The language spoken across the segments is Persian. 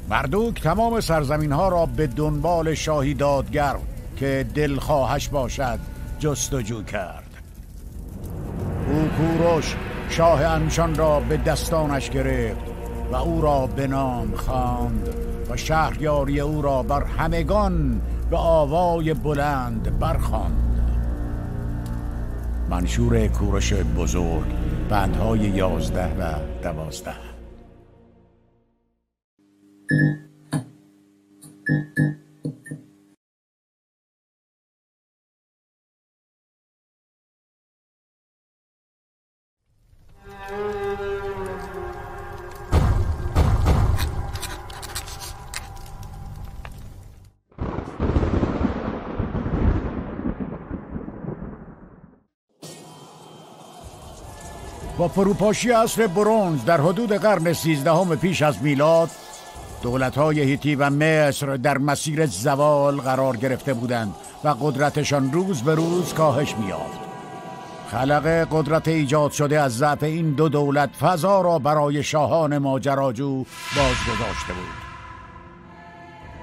مردوک تمام سرزمین ها را به دنبال شاهی دادگر که دلخواهش باشد جستجو کرد. او کوروش شاه انشان را به دستانش گرفت و او را به نام خواند و شهریاری او را بر همگان به آوای بلند برخواند. منشور کوروش بزرگ، بندهای 11 و 12. با فروپاشی عصر برنز در حدود قرن 13 پیش از میلاد، دولت‌های هیتی و مصر در مسیر زوال قرار گرفته بودند و قدرتشان روز به روز کاهش می‌یافت. خلق قدرت ایجاد شده از ضعف این دو دولت فضا را برای شاهان ماجراجو بازگذاشته بود.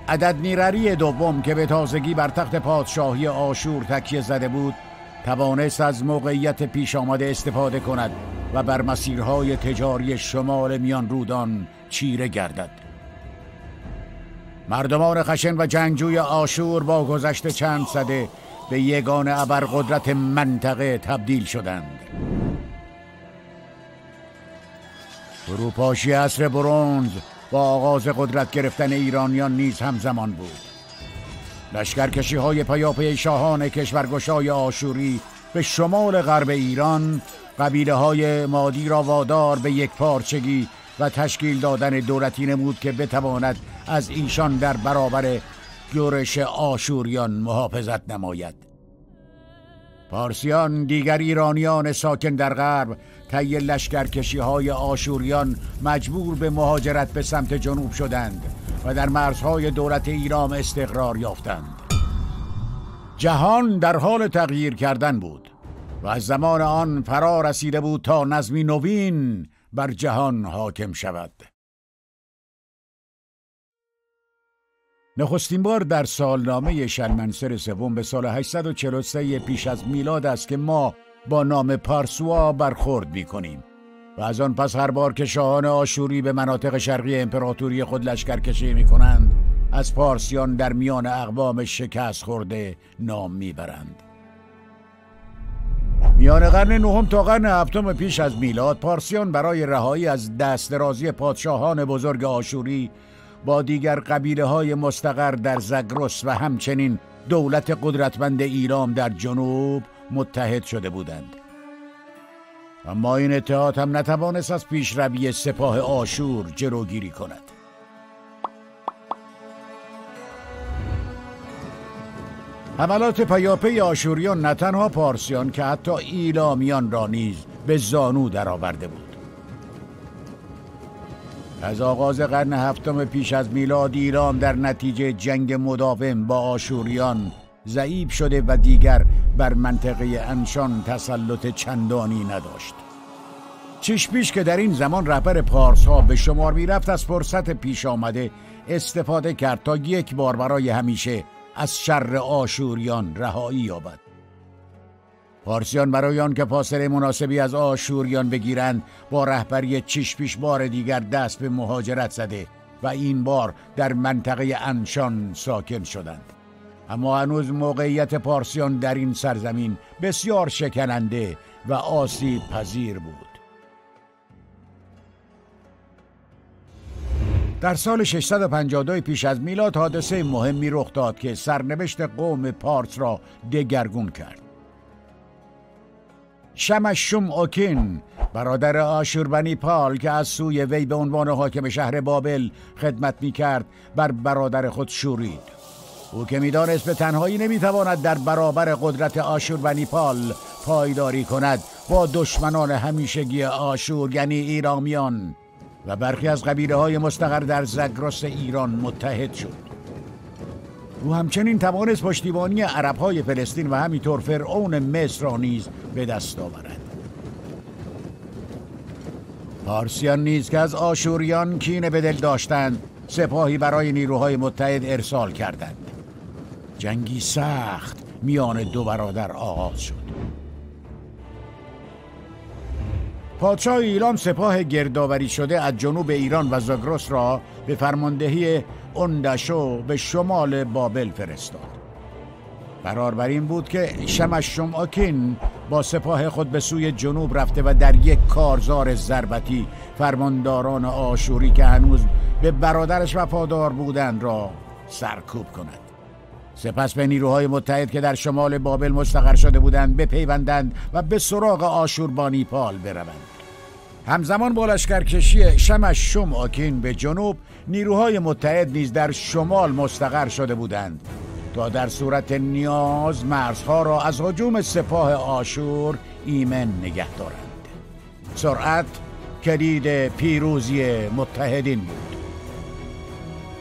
عددنیرری دوم که به تازگی بر تخت پادشاهی آشور تکیه زده بود، توانست از موقعیت پیش آمده استفاده کند و بر مسیرهای تجاری شمال میان رودان چیره گردد. مردمان خشن و جنگجوی آشور با گذشت چند سده به یگان ابرقدرت منطقه تبدیل شدند. فروپاشی عصر برنز با آغاز قدرت گرفتن ایرانیان نیز همزمان بود. لشکرکشی های پیاپی شاهان کشورگشای آشوری به شمال غرب ایران قبیله های مادی را وادار به یک پارچگی و تشکیل دادن دولتی نمود که بتواند از ایشان در برابر یورش آشوریان محافظت نماید. پارسیان دیگر ایرانیان ساکن در غرب طی لشکرکشی های آشوریان مجبور به مهاجرت به سمت جنوب شدند و در مرزهای دولت ایران استقرار یافتند. جهان در حال تغییر کردن بود و از زمان آن فرا رسیده بود تا نظمی نوین بر جهان حاکم شود. نخستین بار در سالنامه شلمنسر سوم به سال 843 پیش از میلاد است که ما با نام پارسوا برخورد می‌کنیم و از آن پس هر بار که شاهان آشوری به مناطق شرقی امپراتوری خود لشکرکشی می‌کنند، از پارسیان در میان اقوام شکست خورده نام میبرند. میان قرن نهم تا قرن هفتم پیش از میلاد، پارسیان برای رهایی از دستدرازی پادشاهان بزرگ آشوری با دیگر قبیله‌های مستقر در زگرس و همچنین دولت قدرتمند ایران در جنوب متحد شده بودند. اما این اتحاد هم نتوانست از پیشروی سپاه آشور جلوگیری کند. حملات پیاپی آشوریان نه تنها پارسیان که حتی ایلامیان را نیز به زانو درآورده بود. از آغاز قرن هفتم پیش از میلاد ایران در نتیجه جنگ مداوم با آشوریان ضعیف شده و دیگر بر منطقه انشان تسلط چندانی نداشت. چیش پیش که در این زمان رهبر پارس ها به شمار می رفت، از فرصت پیش آمده استفاده کرد تا یک بار برای همیشه از شر آشوریان رهایی یابد. پارسیان برای آن که فاصله مناسبی از آشوریان بگیرند، با رهبری چیش پیش بار دیگر دست به مهاجرت زده و این بار در منطقه انشان ساکن شدند. اما هنوز موقعیت پارسیان در این سرزمین بسیار شکننده و آسیب پذیر بود. در سال 652 پیش از میلاد حادثه مهمی رخ داد که سرنوشت قوم پارس را دگرگون کرد. شمششوم اوکین، برادر آشوربنیپال که از سوی وی به عنوان حاکم شهر بابل خدمت می‌کرد، بر برادر خود شورید. او که می‌دانست به تنهایی نمی‌تواند در برابر قدرت آشوربنیپال پایداری کند، با دشمنان همیشگی آشور یعنی ایرامیان و برخی از قبیله‌های مستقر در زگرس ایران متحد شد. او همچنین توانست پشتیبانی عرب‌های فلسطین و همینطور فرعون مصر را نیز به دست آورد. پارسیان نیز که از آشوریان کینه به دل داشتند، سپاهی برای نیروهای متحد ارسال کردند. جنگی سخت میان دو برادر آغاز شد. پادشاه ایلام سپاه گردآوری شده از جنوب ایران و زاگرس را به فرماندهی اونداشو به شمال بابل فرستاد. قرار بر این بود که شمششمآکین با سپاه خود به سوی جنوب رفته و در یک کارزار ضربتی فرمانداران آشوری که هنوز به برادرش وفادار بودند را سرکوب کند. سپس به نیروهای متحد که در شمال بابل مستقر شده بودند بپیوندند و به سراغ آشوربانیپال بروند. همزمان با لشکرکشی شمششمآکین به جنوب، نیروهای متحد نیز در شمال مستقر شده بودند تا در صورت نیاز مرزها را از هجوم سپاه آشور ایمن نگه دارند. سرعت کلید پیروزی متحدین بود.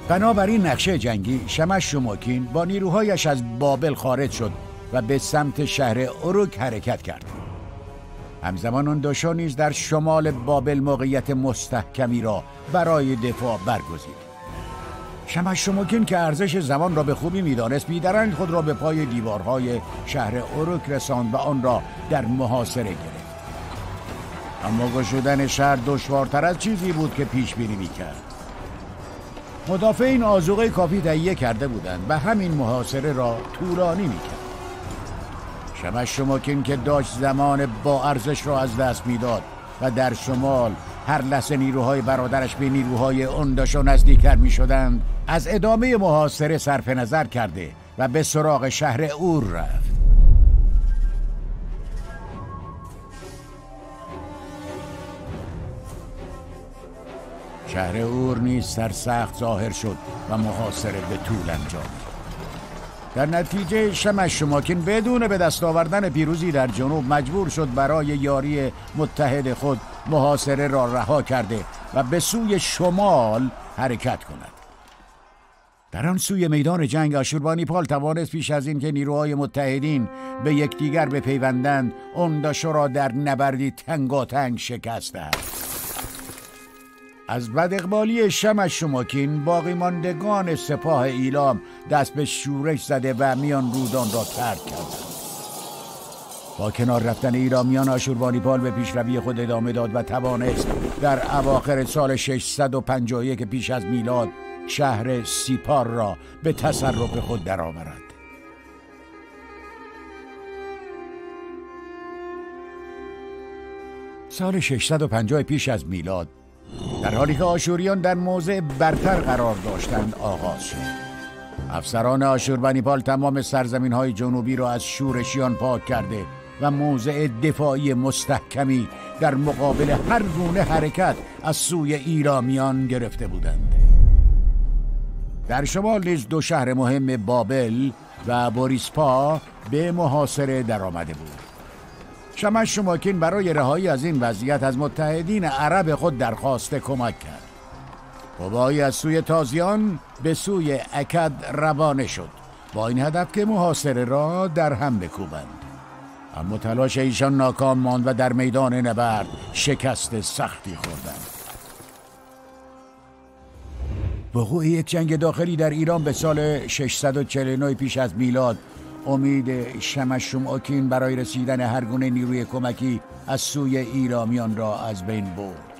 بنابراین نقشه جنگی، شمششمآکین با نیروهایش از بابل خارج شد و به سمت شهر اروک حرکت کرد. همزمان اونداشو نیز در شمال بابل موقعیت مستحکمی را برای دفاع برگزید. شمششمآکین که ارزش زمان را به خوبی می‌دانست، بیدرنگ خود را به پای دیوارهای شهر اروک رساند و آن را در محاصره گرفت. اما گشودن شهر دشوارتر از چیزی بود که پیش بینی می‌کرد. مدافعین آذوقه کافی تهیه کرده بودند و همین محاصره را طولانی می‌کرد. شمششمآکین که داشت زمان با ارزش را از دست می‌داد و در شمال هر لحظه نیروهای برادرش به نیروهای اونداشو نزدیکتر می‌شدند، از ادامه محاصره صرف نظر کرده و به سراغ شهر اور رفت. شهر اور نیز سرسخت ظاهر شد و محاصره به طول انجامید. در نتیجه شمششمآکین بدون به دست آوردن پیروزی در جنوب مجبور شد برای یاری متحد خود محاصره را رها کرده و به سوی شمال حرکت کند. در آن سوی میدان جنگ آشوربانیپال توانست پیش از این که نیروهای متحدین به یکدیگر بپیوندند، اونداشو را در نبردی تنگاتنگ شکست دهد. از بد اقبالی شمششمآکین باقی ماندگان سپاه ایلام دست به شورش زده و میان رودان را ترک کردند. با کنار رفتن ایلامیان، آشوربانیپال به پیشروی خود ادامه داد و توانست در اواخر سال 651 پیش از میلاد شهر سیپار را به تصرف خود درآورد. سال 650 پیش از میلاد، در حالی که آشوریان در موضع برتر قرار داشتند، آغاز شد. افسران آشوربانیپال تمام سرزمین‌های جنوبی را از شورشیان پاک کرده و موضع دفاعی مستحکمی در مقابل هر گونه حرکت از سوی ایلامیان گرفته بودند. در شمال نیز دو شهر مهم بابل و بوریسپا به محاصره درآمده بود. شمششمآکین برای رهایی از این وضعیت از متحدین عرب خود درخواست کمک کرد. قوایی از سوی تازیان به سوی اکد روانه شد با این هدف که محاصره را در هم بکوبند. اما تلاش ایشان ناکام ماند و در میدان نبرد شکست سختی خوردند. وقوع یک جنگ داخلی در ایران به سال 649 پیش از میلاد امید شمششمآکین برای رسیدن هر گونه نیروی کمکی از سوی ایلامیان را از بین برد.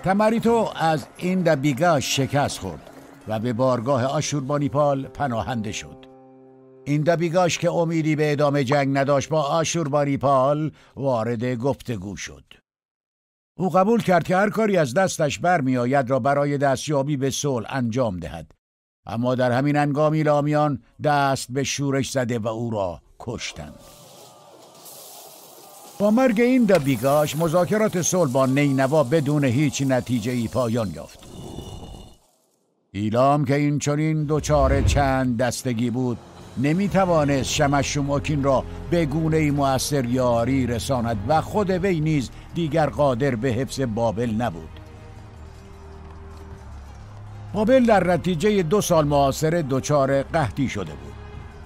تمریتو از ایندابیگاش شکست خورد و به بارگاه آشوربانیپال پناهنده شد. ایندابیگاش که امیدی به ادامه جنگ نداشت، با آشوربانیپال وارد گفتگو شد. او قبول کرد که هر کاری از دستش برمی آید را برای دستیابی به صلح انجام دهد. اما در همین هنگام ایلامیان دست به شورش زده و او را کشتند. با مرگ ایندابیگاش مذاکرات صلح با نینوا بدون هیچ نتیجه‌ای پایان یافت. ایلام که این چنین دچار چند دستگی بود، نمیتوانست شمششمآکین را به گونه‌ای مؤثر یاری رساند و خود وی نیز دیگر قادر به حفظ بابل نبود. بابل در نتیجه 2 سال محاصره دچار قحطی شده بود.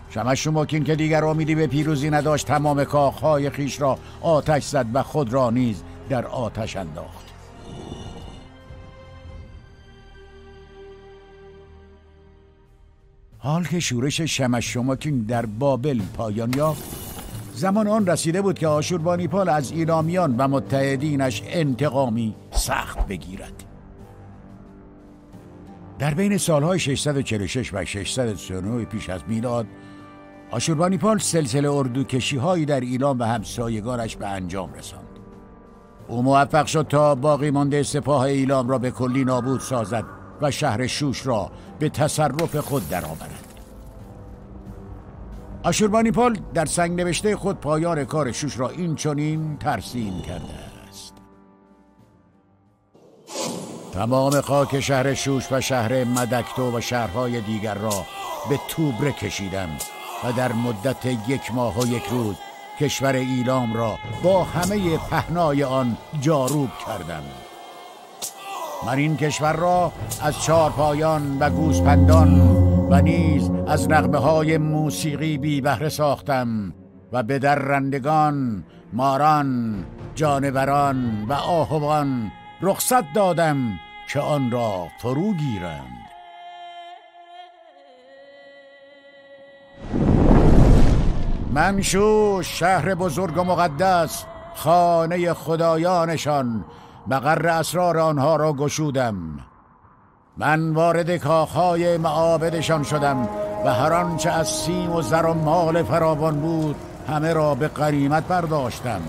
شمششمآکین که دیگر امیدی به پیروزی نداشت، تمام کاخهای خیش را آتش زد و خود را نیز در آتش انداخت. حال که شورش شمشماکین در بابل پایان یافت، زمان آن رسیده بود که آشوربانیپال از ایلامیان و متحدینش انتقامی سخت بگیرد. در بین سالهای 646 و 639 پیش از میلاد، آشوربانیپال سلسله اردوکشی‌هایی در ایلام و همسایگانش به انجام رساند. او موفق شد تا باقی مانده سپاه ایلام را به کلی نابود سازد و شهر شوش را به تصرف خود درآورد. آشوربانیپال در سنگ نوشته خود پایان کار شوش را این چنین ترسیم کرده است: تمام خاک شهر شوش و شهر مدکتو و شهرهای دیگر را به توبره کشیدم و در مدت 1 ماه و 1 روز کشور ایلام را با همه پهنای آن جاروب کردم. من این کشور را از چارپایان و گوسپندان و نیز از نغمه‌های موسیقی بی بهره ساختم و به درندگان، ماران، جانوران و آهوان رخصت دادم که آن را فرو گیرند. من شوش، شهر بزرگ و مقدس، خانه خدایانشان، مقر اسرار آنها را گشودم. من وارد کاخهای معابدشان شدم و هر آنچه از سیم و زر و مال فراوان بود همه را به غنیمت برداشتم.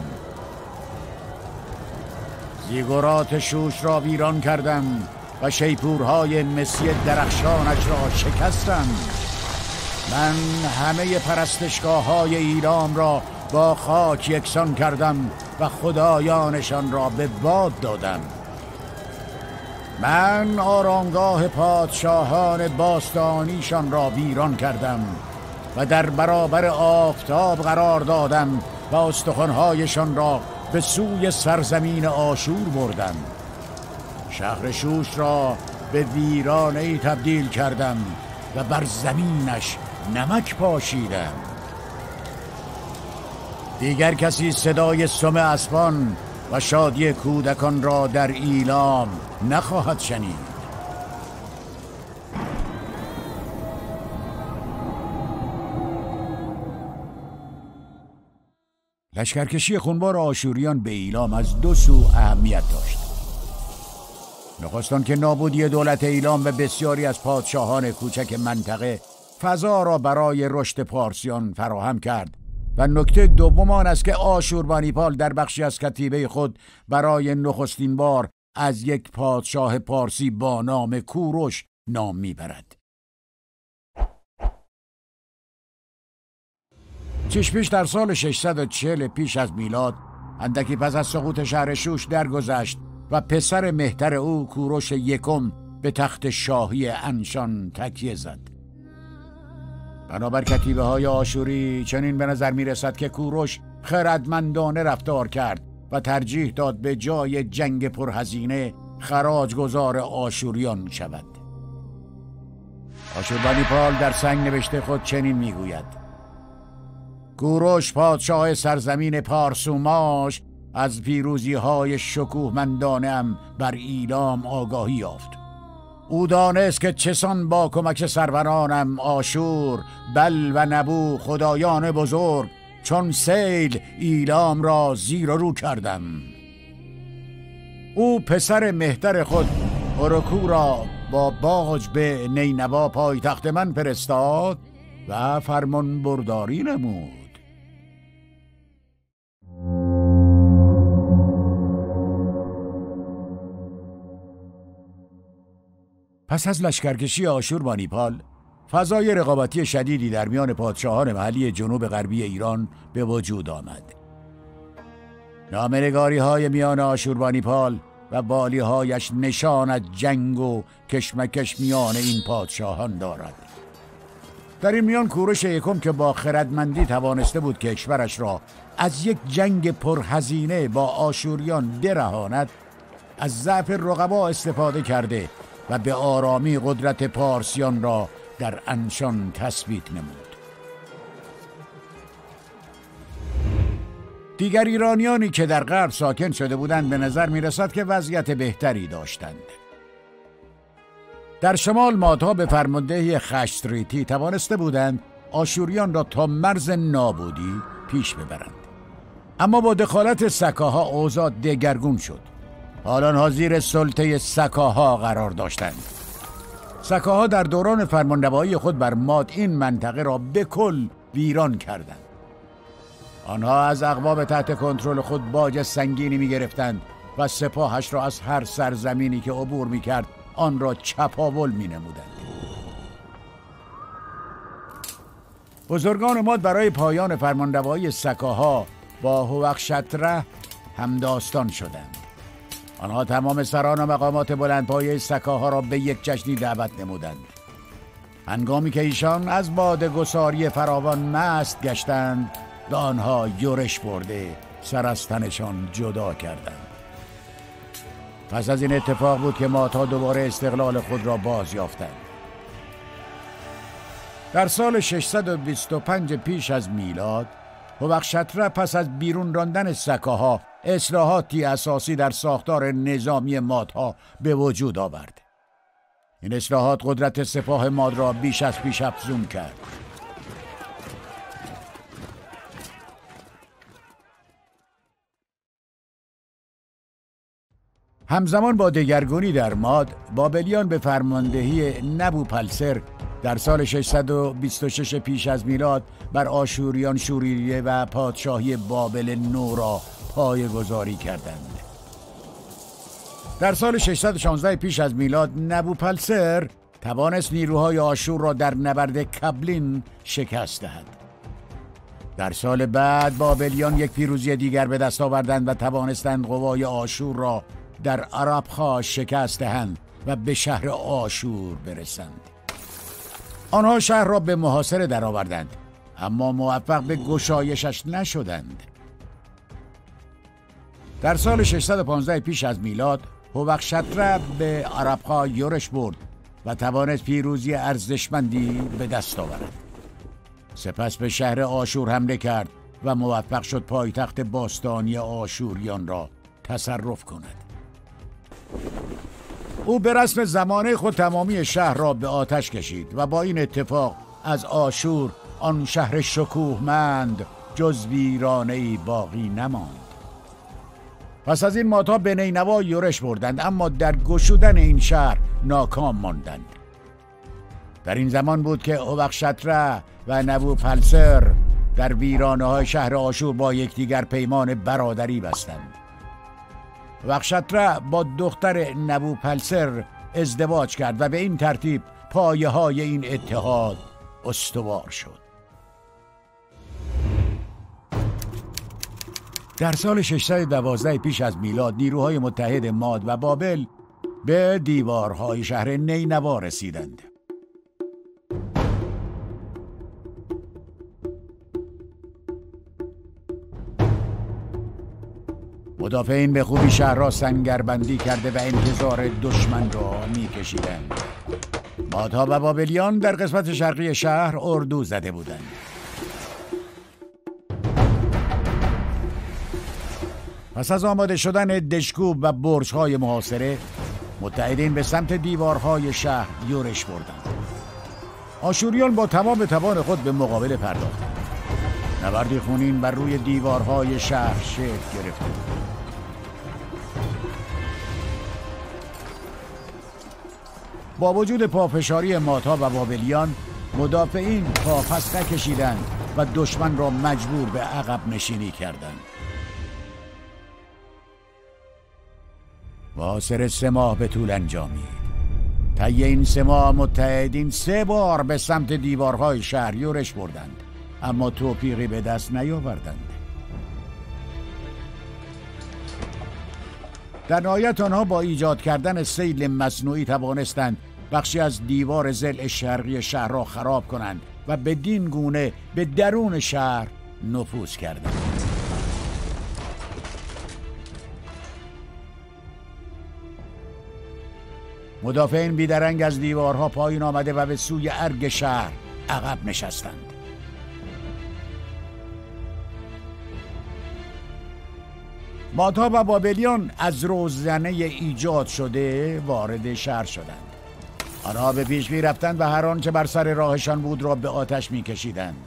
زیگورات شوش را ویران کردم و شیپورهای مسی درخشانش را شکستم. من همه پرستشگاه‌های ایلام را با خاک یکسان کردم و خدایانشان را به باد دادم. من آرامگاه پادشاهان باستانیشان را ویران کردم و در برابر آفتاب قرار دادم و استخوان‌هایشان را به سوی سرزمین آشور بردم. شهر شوش را به ویرانه‌ای تبدیل کردم و بر زمینش نمک پاشیدم. دیگر کسی صدای سم اسبان و شادی کودکان را در ایلام نخواهد شنید. لشکرکشی خونبار آشوریان به ایلام از 2 سو اهمیت داشت. نخست که نابودی دولت ایلام و بسیاری از پادشاهان کوچک منطقه فضا را برای رشد پارسیان فراهم کرد و نکته دوم آن است که آشوربانیپال در بخشی از کتیبه خود برای نخستین بار از یک پادشاه پارسی با نام کوروش نام میبرد. چشپیش در سال 640 پیش از میلاد، اندکی پس از سقوط شهر شوش درگذشت و پسر مهتر او کوروش یکم به تخت شاهی انشان تکیه زد. بنابر کتیبه های آشوری چنین به نظر می رسد که کوروش خردمندانه رفتار کرد و ترجیح داد به جای جنگ پرهزینه خراجگزار آشوریان شود. آشوربانیپال در سنگ نوشته خود چنین می گوید: کوروش پادشاه سرزمین پارسوماش از پیروزی های شکوهمندانه‌ام بر ایلام آگاهی یافت. او دانست که چسان با کمک سرورانم آشور، بل و نبو خدایان بزرگ چون سیل ایلام را زیر و رو کردم. او پسر مهتر خود اورکو را با باج به نینوا پایتخت من فرستاد و فرمان برداری نمود. پس از لشکرکشی آشوربانیپال، فضای رقابتی شدیدی در میان پادشاهان محلی جنوب غربی ایران به وجود آمد. نامه‌نگاری‌های میان آشوربانیپال و والی‌هایش نشان از جنگ و کشمکش میان این پادشاهان دارد. در این میان کوروش یکم که با خردمندی توانسته بود کشورش را از یک جنگ پرهزینه با آشوریان برهاند، از ضعف رقبا استفاده کرده و به آرامی قدرت پارسیان را در انشان تثبیت نمود. دیگر ایرانیانی که در غرب ساکن شده بودند به نظر می رسد که وضعیت بهتری داشتند. در شمال مادها به فرماندهی خشتریتی توانسته بودند آشوریان را تا مرز نابودی پیش ببرند. اما با دخالت سکاها اوضاع دگرگون شد. حالا آنها زیر سلطه سکاها قرار داشتند. سکاها در دوران فرمانروایی خود بر ماد این منطقه را به کل ویران کردند. آنها از اقوام تحت کنترل خود باج سنگینی می گرفتند و سپاهش را از هر سرزمینی که عبور می کرد آن را چپاول می نمودند. بزرگان ماد برای پایان فرمانروایی سکاها با هوخشتره همداستان شدند. آنها تمام سران و مقامات بلندپایه سکاها را به یک جشنی دعوت نمودند. هنگامی که ایشان از باده‌گساری فراوان مست گشتند، به آنها یورش برده سر از تنشان جدا کردند. پس از این اتفاق بود که مادها دوباره استقلال خود را باز یافتند. در سال 625 پیش از میلاد، هوخشتره پس از بیرون راندن سکاها اصلاحاتی اساسی در ساختار نظامی مادها به وجود آورد. این اصلاحات قدرت سپاه ماد را بیش از پیش افزون کرد. همزمان با دگرگونی در ماد، بابلیان به فرماندهی نبوپلسر در سال 626 پیش از میلاد بر آشوریان شوریریه و پادشاهی بابل نو را پایه‌گذاری کردند. در سال 616 پیش از میلاد نبوپلسر توانست نیروهای آشور را در نبرد کبلین شکست دهد. در سال بعد بابلیان یک پیروزی دیگر به دست آوردند و توانستند قوای آشور را در عربخا شکست دهند و به شهر آشور برسند. آنها شهر را به محاصره درآوردند، اما موفق به گشایشش نشدند. در سال 615 پیش از میلاد هوخشتره به عربخا یورش برد و توانست پیروزی ارزشمندی به دست آورد. سپس به شهر آشور حمله کرد و موفق شد پایتخت باستانی آشوریان را تصرف کند. او به رسم زمانه خود تمامی شهر را به آتش کشید و با این اتفاق از آشور آن شهر شکوهمند جز ویرانه‌ای باقی نماند. پس از این مادها به نینوا یورش بردند، اما در گشودن این شهر ناکام ماندند. در این زمان بود که هوخشتره و نبوپلسر در ویرانه‌های شهر آشور با یکدیگر پیمان برادری بستند. هوخشتره با دختر نبوپلسر ازدواج کرد و به این ترتیب پایه‌های این اتحاد استوار شد. در سال 612 پیش از میلاد نیروهای متحد ماد و بابل به دیوارهای شهر نینوا رسیدند. مدافعین به خوبی شهر را سنگربندی کرده و انتظار دشمن را می‌کشیدند. مادها و بابلیان در قسمت شرقی شهر اردو زده بودند. پس از آماده شدن دشکوب و برج‌های محاصره، متحدین به سمت دیوارهای شهر یورش بردند. آشوریان با تمام توان خود به مقابله پرداختند. نبردی خونین بر روی دیوارهای شهر شکل گرفت. با وجود پافشاری مادها و بابلیان، مدافعین پاپس نکشیدند و دشمن را مجبور به عقب نشینی کردند. محاصره 3 ماه به طول انجامید. طی این 3 ماه متحدین 3 بار به سمت دیوارهای شهر یورش بردند، اما توفیقی به دست نیاوردند. در نهایت آنها با ایجاد کردن سیل مصنوعی توانستند بخشی از دیوار ضلع شرقی شهر را خراب کنند و بدین گونه به درون شهر نفوذ کردند. مدافعین بیدرنگ از دیوارها پایین آمده و به سوی ارگ شهر عقب نشستند. مادها و بابلیان از روزنه ایجاد شده وارد شهر شدند. آنها به پیش می رفتند و هر آنچه بر سر راهشان بود را به آتش می کشیدند.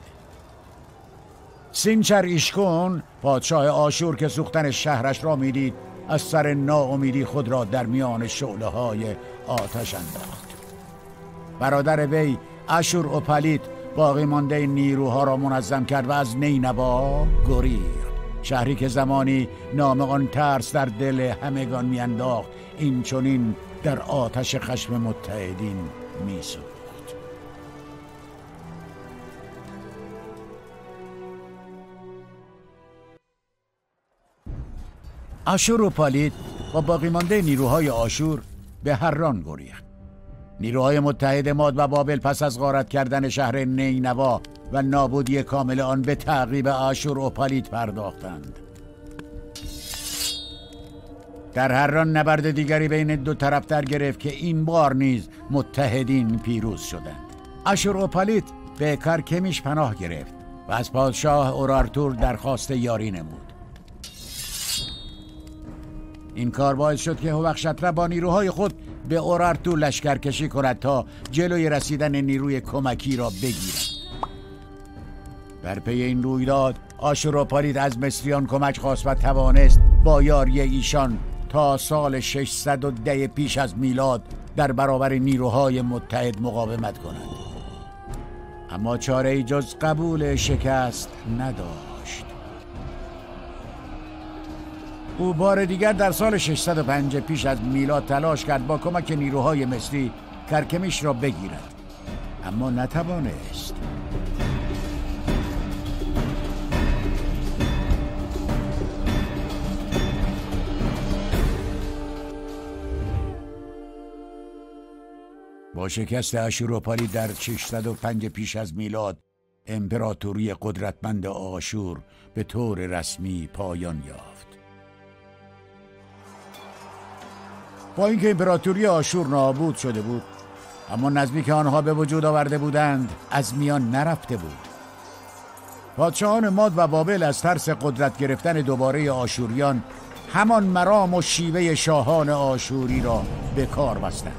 سینچر ایشکون پادشاه آشور که سوختن شهرش را می دید، از سر ناامیدی خود را در میان شعله های آتش انداخت. برادر وی اشورپالیت باقی مانده نیروها را منظم کرد و از نینوا گریخت، شهری که زمانی نام آن ترس در دل همگان میانداخت، این چنین در آتش خشم متحدین میسوخت. اشورپالیت با باقی مانده نیروهای آشور به حران گریخت. نیروهای متحد ماد و بابل پس از غارت کردن شهر نینوا و نابودی کامل آن به تعقیب اشورپالیت پرداختند. در حران نبرد دیگری بین دو طرف در گرفت که این بار نیز متحدین پیروز شدند. اشورپالیت به کرکمیش پناه گرفت و از پادشاه اورارتور درخواست یاری نمود. این کار باعث شد که هوخشتره با نیروهای خود به اورارتور لشکرکشی کند تا جلوی رسیدن نیروی کمکی را بگیرد. در پی این رویداد اشورپالیت از مصریان کمک خواست و توانست با یاری ایشان تا سال 610 پیش از میلاد در برابر نیروهای متحد مقاومت کند. اما چاره‌ای جز قبول شکست نداشت. او بار دیگر در سال 605 پیش از میلاد تلاش کرد با کمک نیروهای مصری کرکمیش را بگیرد، اما نتوانست. با شکست اشورپالیت در 605 پیش از میلاد، امپراتوری قدرتمند آشور به طور رسمی پایان یافت. با اینکه امپراتوری آشور نابود شده بود، اما نظمی که آنها به وجود آورده بودند از میان نرفته بود. پادشاهان ماد و بابل از ترس قدرت گرفتن دوباره آشوریان همان مرام و شیوه شاهان آشوری را به کار بستند.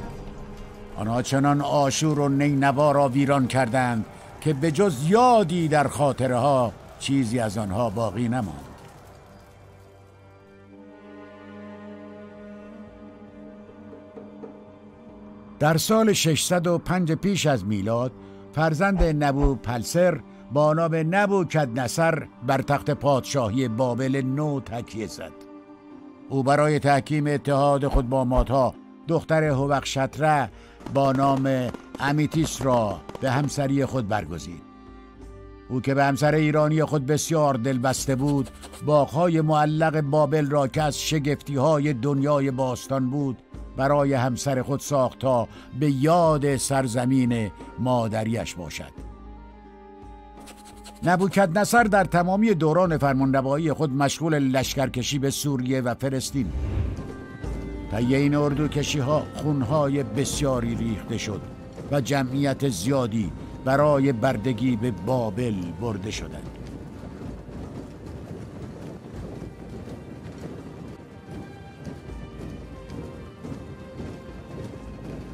آنها چنان آشور و نینوا را ویران کردند که به جز یادی در خاطره ها چیزی از آنها باقی نماند. در سال 605 پیش از میلاد فرزند نبوپلسر با نام نبوکدنصر بر تخت پادشاهی بابل نو تکیه زد. او برای تحکیم اتحاد خود با مادها دختر هوخشتره با نام امیتیس را به همسری خود برگزید. او که به همسر ایرانی خود بسیار دل بسته بود، باغ‌های معلق بابل را که از شگفتی‌های دنیای باستان بود برای همسر خود ساخت تا به یاد سرزمین مادریش باشد. نبوکدنصر در تمامی دوران فرمانروایی خود مشغول لشکرکشی به سوریه و فلسطین. طی این اردوکشی‌ها خون‌های بسیاری ریخته شد و جمعیت زیادی برای بردگی به بابل برده شدند.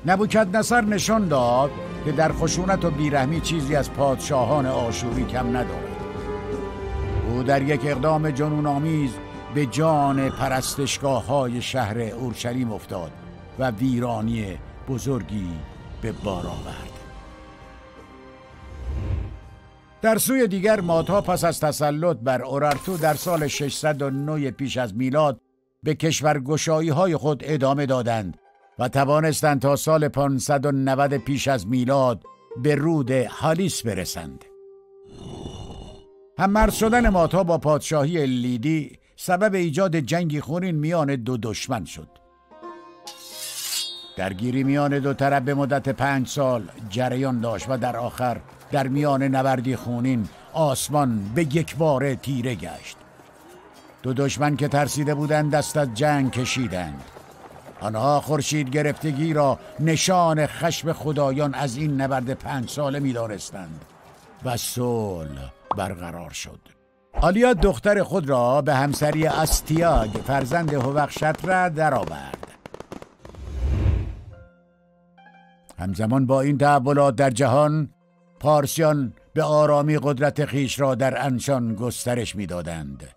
نبوکدنصر نشان داد که در خشونت و بیرحمی چیزی از پادشاهان آشوری کم ندارد. او در یک اقدام جنون‌آمیز به جان پرستشگاه‌های شهر اورشلیم افتاد و ویرانی بزرگی به بار آورد. در سوی دیگر مادها پس از تسلط بر اورارتو در سال 609 پیش از میلاد به کشورگشایی‌های خود ادامه دادند و توانستند تا سال 590 پیش از میلاد به رود هالیس برسند. هم‌مرز شدن مادها با پادشاهی لیدی سبب ایجاد جنگی خونین میان دو دشمن شد. درگیری میان دو طرف به مدت 5 سال جریان داشت و در آخر در میان نبردی خونین آسمان به یک باره تیره گشت. دو دشمن که ترسیده بودند دست از جنگ کشیدند. آنها خورشید گرفتگی را نشان خشم خدایان از این نبرد 5 ساله می دانستند و صلح برقرار شد. آلیا دختر خود را به همسری استیاگ فرزند هوخشتره درآورد. همزمان با این تحولات در جهان، پارسیان به آرامی قدرت خیش را در انشان گسترش می‌دادند.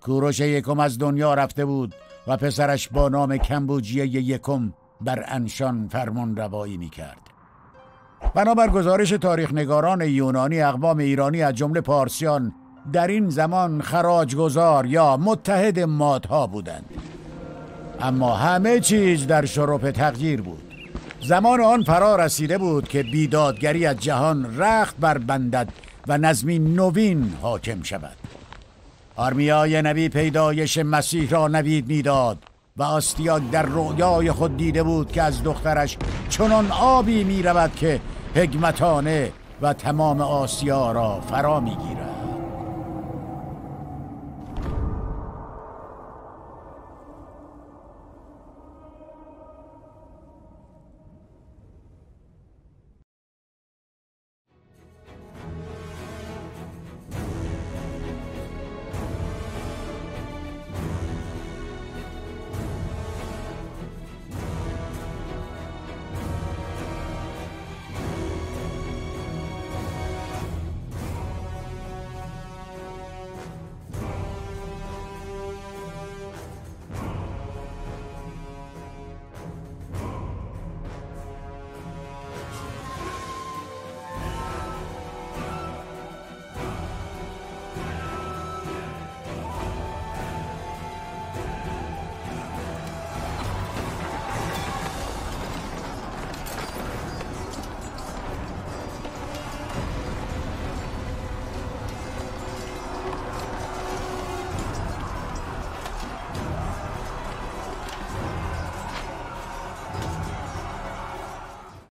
کوروش یکم از دنیا رفته بود و پسرش با نام کمبوجیه یکم بر انشان فرمان روایی می‌کرد. بنابر گزارش تاریخ نگاران یونانی، اقوام ایرانی از جمله پارسیان در این زمان خراجگزار یا متحد مادها بودند. اما همه چیز در شرف تغییر بود. زمان آن فرا رسیده بود که بیدادگری از جهان رخت بربندد و نظمی نوین حاکم شود. آرمیای نبی پیدایش مسیح را نوید میداد و آستیاگ در رؤیای خود دیده بود که از دخترش چنان آبی می رود که حکمتانه و تمام آسیا را فرا می گیرد.